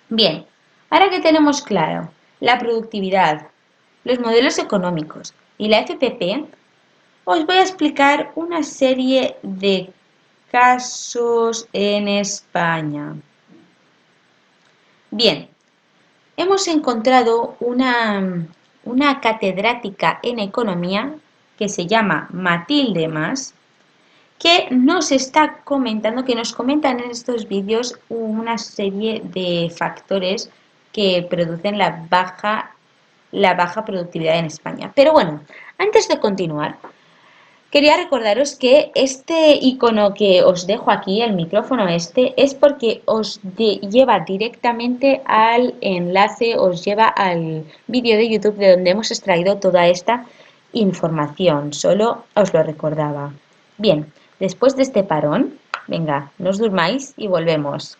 Bien, ahora que tenemos claro la productividad, los modelos económicos y la FPP, os voy a explicar una serie de casos en España. Bien, hemos encontrado una catedrática en economía que se llama Matilde Mas, que nos está comentando, que nos comentan en estos vídeos una serie de factores que producen la baja productividad en España. Pero bueno, antes de continuar, quería recordaros que este icono que os dejo aquí, el micrófono este, es porque os lleva directamente al enlace, os lleva al vídeo de YouTube de donde hemos extraído toda esta información. Solo os lo recordaba. Bien, después de este parón, venga, no os durmáis y volvemos.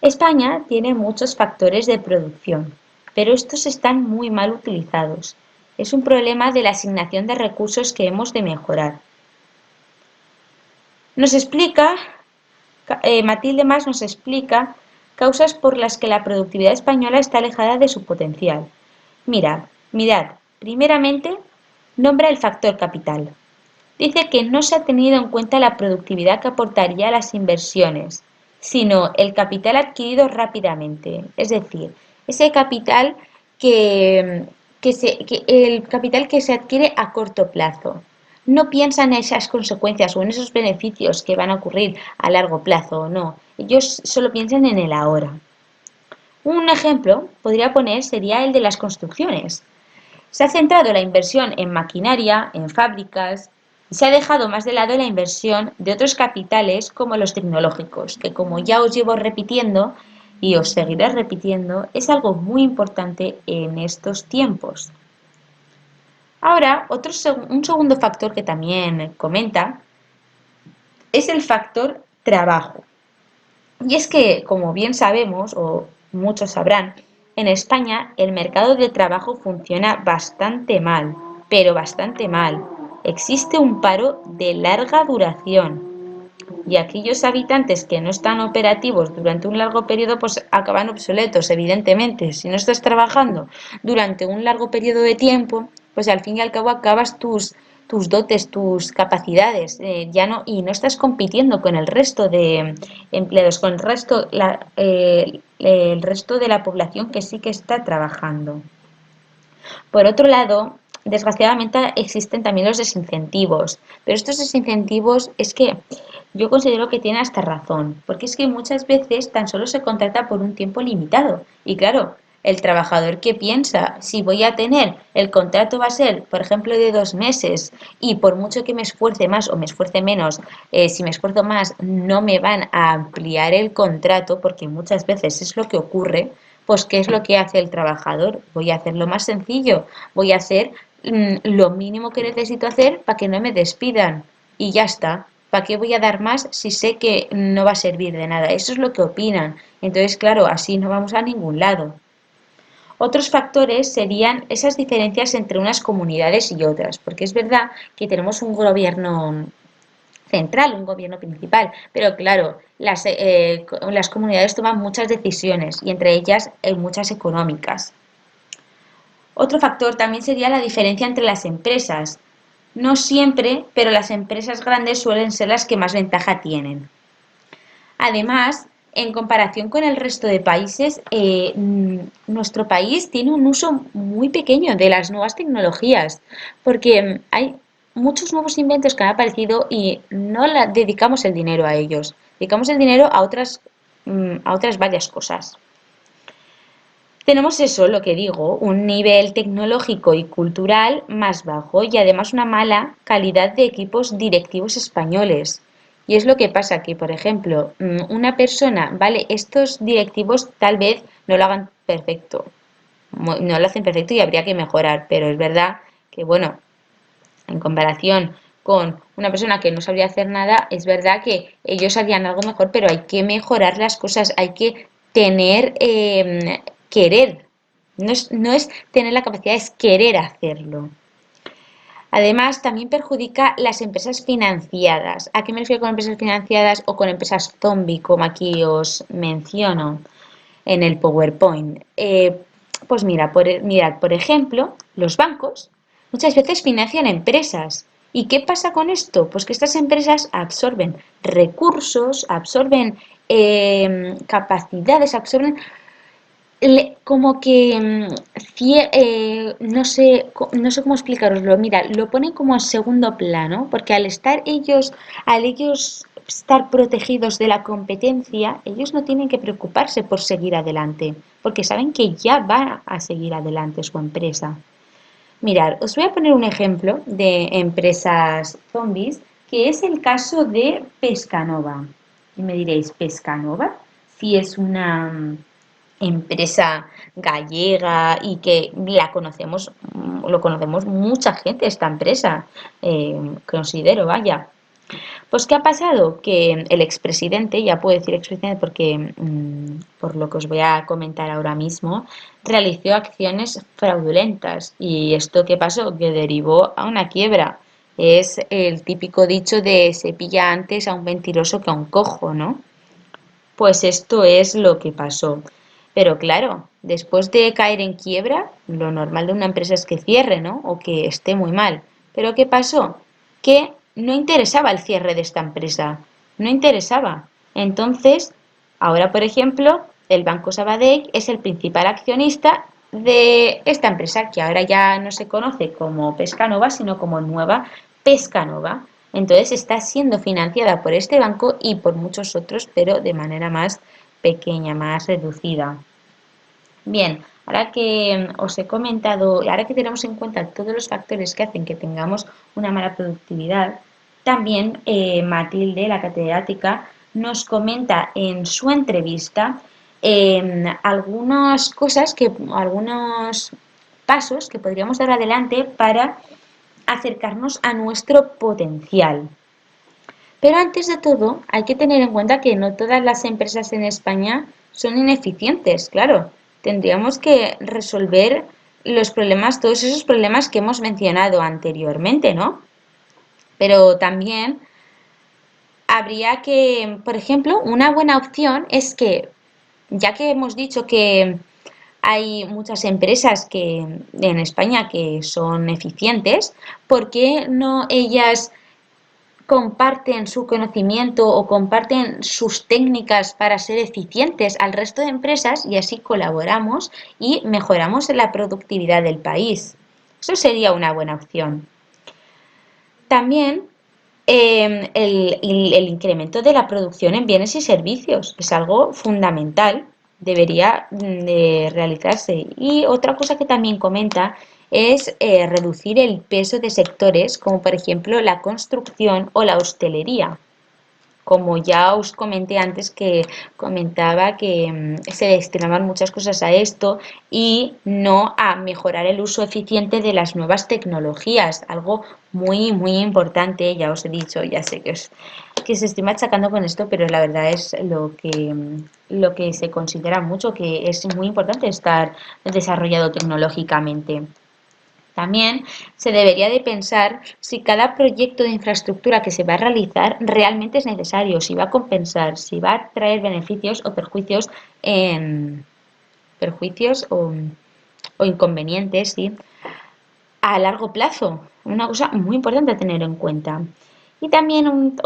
España tiene muchos factores de producción, pero estos están muy mal utilizados. Es un problema de la asignación de recursos que hemos de mejorar. Matilde Mas nos explica causas por las que la productividad española está alejada de su potencial. Mirad, primeramente, nombra el factor capital. Dice que no se ha tenido en cuenta la productividad que aportaría las inversiones, sino el capital adquirido rápidamente, es decir, ese capital el capital que se adquiere a corto plazo. No piensan en esas consecuencias o en esos beneficios que van a ocurrir a largo plazo o no. Ellos solo piensan en el ahora. Un ejemplo podría poner sería el de las construcciones. Se ha centrado la inversión en maquinaria, en fábricas, y se ha dejado más de lado la inversión de otros capitales como los tecnológicos, que como ya os llevo repitiendo y os seguiré repitiendo, es algo muy importante en estos tiempos. Ahora, un segundo factor que también comenta es el factor trabajo. Y es que, como bien sabemos, o muchos sabrán, en España el mercado de trabajo funciona bastante mal, pero bastante mal. Existe un paro de larga duración y aquellos habitantes que no están operativos durante un largo periodo pues acaban obsoletos, evidentemente. Si no estás trabajando durante un largo periodo de tiempo, pues al fin y al cabo acabas tus dotes, tus capacidades, ya no, y no estás compitiendo con el resto de empleados, con el resto de la población que sí que está trabajando. Por otro lado, desgraciadamente existen también los desincentivos, pero estos desincentivos es que yo considero que tienen hasta razón, porque es que muchas veces tan solo se contrata por un tiempo limitado y claro, el trabajador que piensa, si voy a tener, el contrato va a ser, por ejemplo, de 2 meses y por mucho que me esfuerce más o me esfuerce menos, si me esfuerzo más no me van a ampliar el contrato, porque muchas veces es lo que ocurre, pues ¿qué es lo que hace el trabajador? Voy a hacerlo más sencillo, voy a hacer lo mínimo que necesito hacer para que no me despidan y ya está. ¿Para qué voy a dar más si sé que no va a servir de nada? Eso es lo que opinan. Entonces, claro, así no vamos a ningún lado. Otros factores serían esas diferencias entre unas comunidades y otras, porque es verdad que tenemos un gobierno central, un gobierno principal, pero claro, las comunidades toman muchas decisiones y entre ellas hay muchas económicas. Otro factor también sería la diferencia entre las empresas. No siempre, pero las empresas grandes suelen ser las que más ventaja tienen. Además, en comparación con el resto de países, nuestro país tiene un uso muy pequeño de las nuevas tecnologías, porque hay muchos nuevos inventos que han aparecido y no dedicamos el dinero a ellos, dedicamos el dinero a otras varias cosas. Tenemos eso, lo que digo, un nivel tecnológico y cultural más bajo y además una mala calidad de equipos directivos españoles. Y es lo que pasa que, por ejemplo, una persona, vale, estos directivos tal vez no lo hagan perfecto, no lo hacen perfecto y habría que mejorar, pero es verdad que, bueno, en comparación con una persona que no sabría hacer nada, es verdad que ellos harían algo mejor, pero hay que mejorar las cosas, hay que tener, querer. No es tener la capacidad, es querer hacerlo. Además, también perjudica las empresas financiadas. ¿A qué me refiero con empresas financiadas o con empresas zombie, como aquí os menciono? en el PowerPoint. Pues mira, mirad, por ejemplo, los bancos muchas veces financian empresas. ¿Y qué pasa con esto? Pues que estas empresas absorben recursos, absorben capacidades, absorben como que no sé cómo explicaroslo. Mira, lo ponen como en segundo plano, porque al ellos estar protegidos de la competencia, ellos no tienen que preocuparse por seguir adelante, porque saben que ya va a seguir adelante su empresa. Mirad, os voy a poner un ejemplo de empresas zombies, que es el caso de Pescanova. Y me diréis, ¿Pescanova? Si es una empresa gallega y que lo conocemos mucha gente, esta empresa, considero, vaya. Pues, ¿qué ha pasado? Que el expresidente, ya puedo decir expresidente porque, por lo que os voy a comentar ahora mismo, realizó acciones fraudulentas. ¿Y esto qué pasó? Que derivó a una quiebra. Es el típico dicho de se pilla antes a un mentiroso que a un cojo, ¿no? Pues esto es lo que pasó. Pero claro, después de caer en quiebra, lo normal de una empresa es que cierre, ¿no? O que esté muy mal. Pero ¿qué pasó? Que no interesaba el cierre de esta empresa. No interesaba. Entonces, ahora, por ejemplo, el Banco Sabadell es el principal accionista de esta empresa, que ahora ya no se conoce como Pescanova, sino como Nueva Pescanova. Entonces está siendo financiada por este banco y por muchos otros, pero de manera más pequeña, más reducida. Bien, ahora que os he comentado, ahora que tenemos en cuenta todos los factores que hacen que tengamos una mala productividad, también Matilde, la catedrática, nos comenta en su entrevista algunas cosas algunos pasos que podríamos dar adelante para acercarnos a nuestro potencial. Pero antes de todo, hay que tener en cuenta que no todas las empresas en España son ineficientes, claro. Tendríamos que resolver los problemas, todos esos problemas que hemos mencionado anteriormente, ¿no? Pero también habría que, por ejemplo, una buena opción es que, ya que hemos dicho que hay muchas empresas que en España que son eficientes, ¿por qué no ellas comparten su conocimiento o comparten sus técnicas para ser eficientes al resto de empresas y así colaboramos y mejoramos la productividad del país? Eso sería una buena opción. También el incremento de la producción en bienes y servicios es algo fundamental, debería de realizarse. Y otra cosa que también comenta es reducir el peso de sectores como por ejemplo la construcción o la hostelería. Como ya os comenté antes que comentaba que se destinaban muchas cosas a esto y no a mejorar el uso eficiente de las nuevas tecnologías, algo muy, muy importante, ya os he dicho, ya sé que se estoy machacando con esto, pero la verdad es lo que se considera mucho, que es muy importante estar desarrollado tecnológicamente. También se debería de pensar si cada proyecto de infraestructura que se va a realizar realmente es necesario, si va a compensar, si va a traer beneficios o perjuicios, en, perjuicios o inconvenientes, ¿sí? A largo plazo. Una cosa muy importante a tener en cuenta. Y también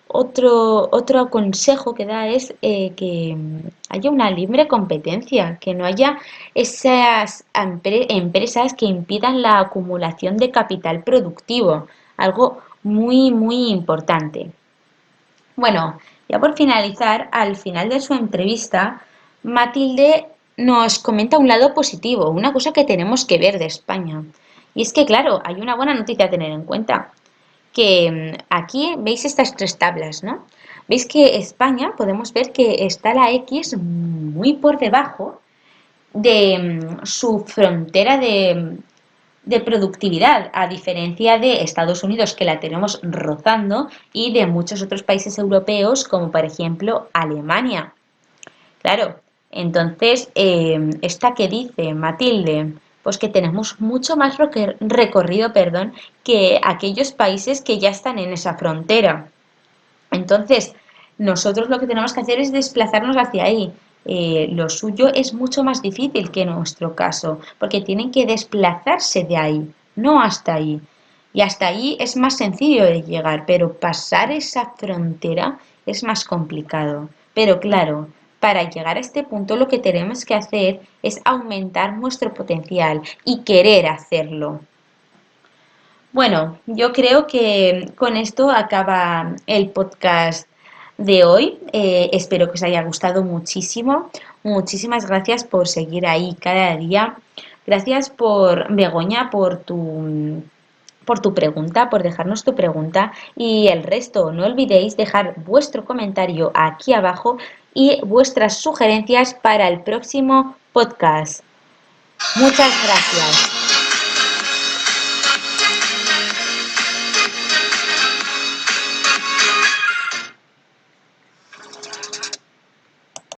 otro consejo que da es que haya una libre competencia, que no haya esas empresas que impidan la acumulación de capital productivo, algo muy, muy importante. Bueno, ya por finalizar, al final de su entrevista, Matilde nos comenta un lado positivo, una cosa que tenemos que ver de España. Y es que, claro, hay una buena noticia a tener en cuenta que aquí veis estas tres tablas, ¿no? Veis que España, podemos ver que está la X muy por debajo de su frontera de productividad, a diferencia de Estados Unidos, que la tenemos rozando, y de muchos otros países europeos, como por ejemplo Alemania. Claro, entonces, esta que dice Matilde, pues que tenemos mucho más recorrido, perdón, que aquellos países que ya están en esa frontera. Entonces, nosotros lo que tenemos que hacer es desplazarnos hacia ahí. Lo suyo es mucho más difícil que nuestro caso, porque tienen que desplazarse de ahí, no hasta ahí. Y hasta ahí es más sencillo de llegar, pero pasar esa frontera es más complicado. Pero claro, para llegar a este punto lo que tenemos que hacer es aumentar nuestro potencial y querer hacerlo. Bueno, yo creo que con esto acaba el podcast de hoy. Espero que os haya gustado muchísimo. Muchísimas gracias por seguir ahí cada día. Gracias por, Begoña, por tu pregunta, por dejarnos tu pregunta y el resto. No olvidéis dejar vuestro comentario aquí abajo y vuestras sugerencias para el próximo podcast. Muchas gracias.